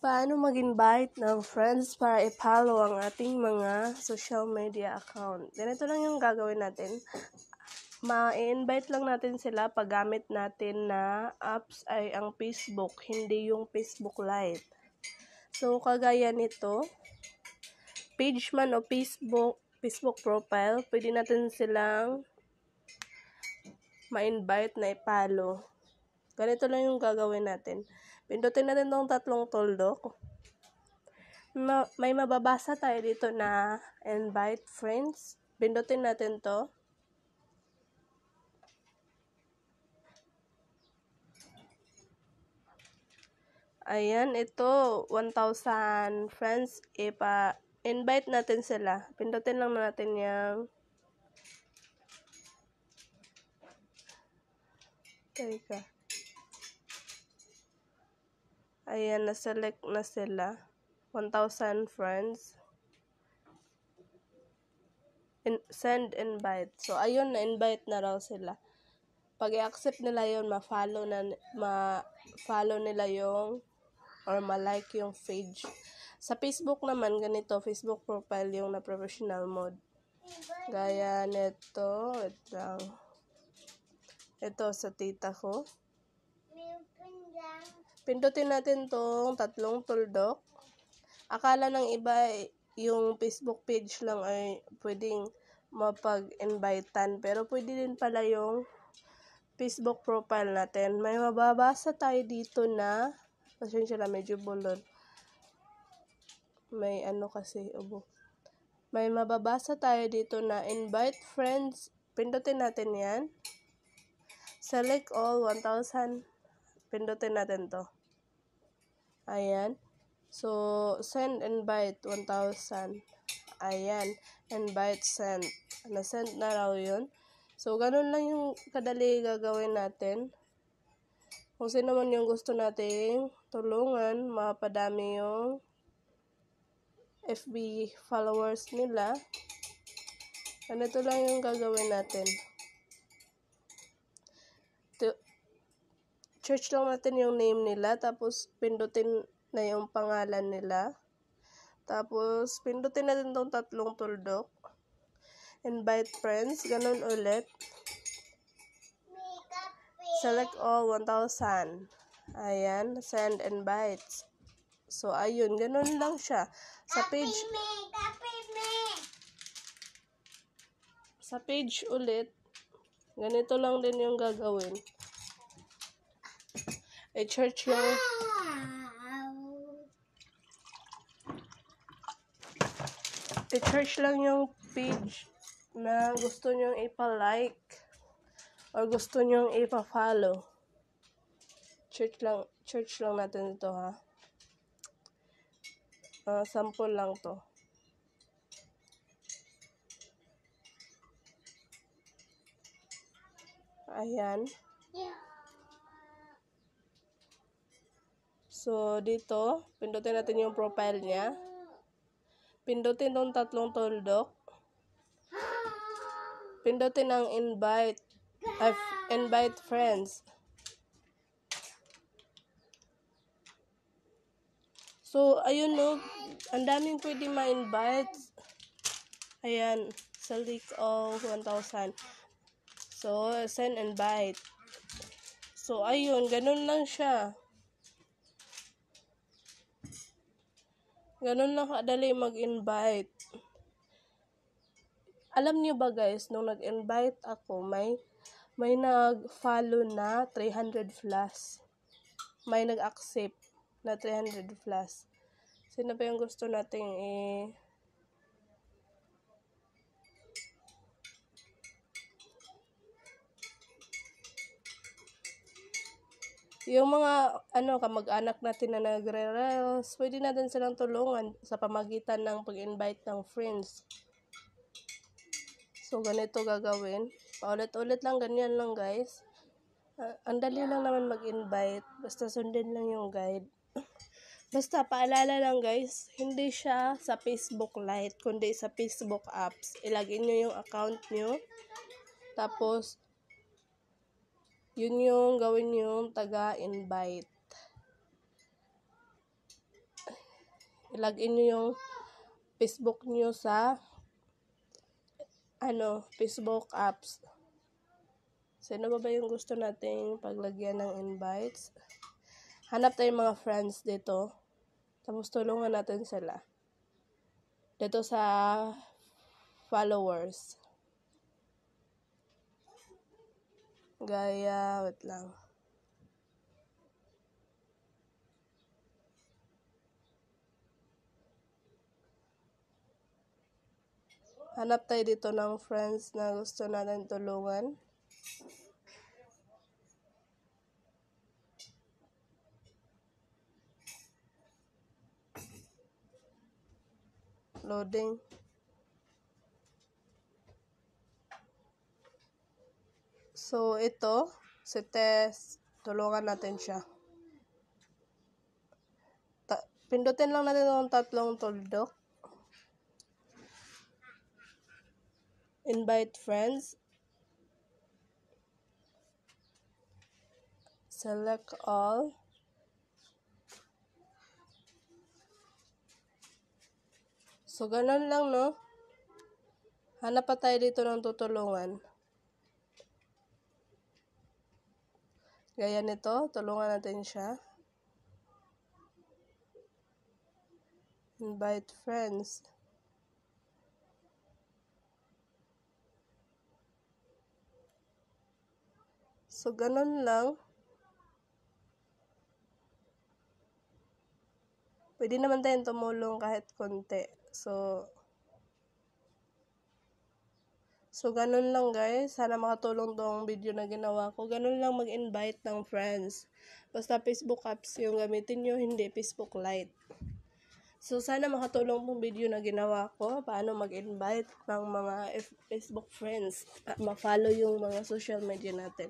Paano mag-invite ng friends para i-follow ang ating mga social media account? Ganito lang yung gagawin natin. Ma-invite lang natin sila pag gamit natin na apps ay ang Facebook, hindi yung Facebook Lite. So, kagaya nito, page man o Facebook profile, pwede natin silang ma-invite na i-follow. Ganito lang yung gagawin natin. Pindutin natin tong tatlong tuldok. May mababasa tayo dito na invite friends. Pindutin natin to. Ayan, ito 1,000 friends. Invite natin sila. Pindutin lang natin yung teka. Ayan, na-select na sila. 1,000 friends. Send invite. So, ayun, na-invite na raw sila. Pag i-accept nila yun, ma-follow nila yung or ma-like yung page. Sa Facebook naman, ganito, Facebook profile yung na professional mode. Gaya nito, wait lang. Ito sa tita ko. Pindutin natin tong tatlong tuldok. Akala ng iba yung Facebook page lang ay pwedeng mapag-invitean. Pero pwede din pala yung Facebook profile natin. May mababasa tayo dito na, pasensya na, medyo bulod. May ano kasi, ubo. May mababasa tayo dito na invite friends. Pindutin natin yan. Select all 1,000. Pindutin natin to. Ayan. So, send invite 1,000. Ayan. Invite send. Na-send na raw yun. So, ganun lang yung kadali gagawin natin. Kung sino man yung gusto nating tulungan, mapadami yung FB followers nila. Ganito lang yung gagawin natin. Search lang natin yung name nila, tapos pindutin na yung pangalan nila. Tapos, pindutin natin itong tatlong tuldok. Invite friends, ganun ulit. Select all 1,000. Ayan, send invites. So, ayun, ganun lang siya. Sa page ulit, ganito lang din yung gagawin. I-search lang yung page na gusto nyong ipa-like or gusto nyong ipa-follow. Search lang natin ito, ha. Sample lang to. Ayan. So, dito, pindutin natin yung profile niya. Pindutin tong tatlong tuldok. Pindutin ang invite friends. So, ayun no, ang daming pwede ma-invite. Ayan, select all 1,000. So, send invite. So, ayun, ganun lang siya. Ganun lang kadali mag-invite. Alam niyo ba guys, nung nag-invite ako, may nag-follow na 300 plus. May nag-accept na 300 plus. Sino ba yung gusto nating yung mga kamag-anak natin na nagre-reels, pwede natin silang tulungan sa pamagitan ng pag-invite ng friends. So, ganito gagawin. Paulit-ulit lang, ganyan lang guys. Ang dali lang naman mag-invite. Basta sundin lang yung guide. Basta paalala lang guys, hindi siya sa Facebook Lite, kundi sa Facebook apps. Ilagin nyo yung account nyo. Tapos, yun yung gawin yung taga-invite. I-login nyo yung Facebook nyo sa Facebook apps. Sino ba yung gusto nating paglagyan ng invites? Hanap tayong mga friends dito. Tapos tulungan natin sila. Dito sa followers. Gaya, wait lang. Hanap tayo dito ng friends na gusto natin tulungan. Loading. So, ito, si Tess, tulungan natin siya. Pindutin lang natin yung tatlong tuldok. Invite friends. Select all. So, ganun lang, no? Hanap pa tayo dito ng tutulungan. Gaya nito, tulungan natin siya. Invite friends. So, ganun lang. Pwede naman tayong tumulong kahit konti. So, ganun lang guys. Sana makatulong tong video na ginawa ko. Ganun lang mag-invite ng friends. Basta Facebook apps yung gamitin nyo, hindi Facebook Lite. So, sana makatulong tong video na ginawa ko. Paano mag-invite ng mga Facebook friends. Ma-follow yung mga social media natin.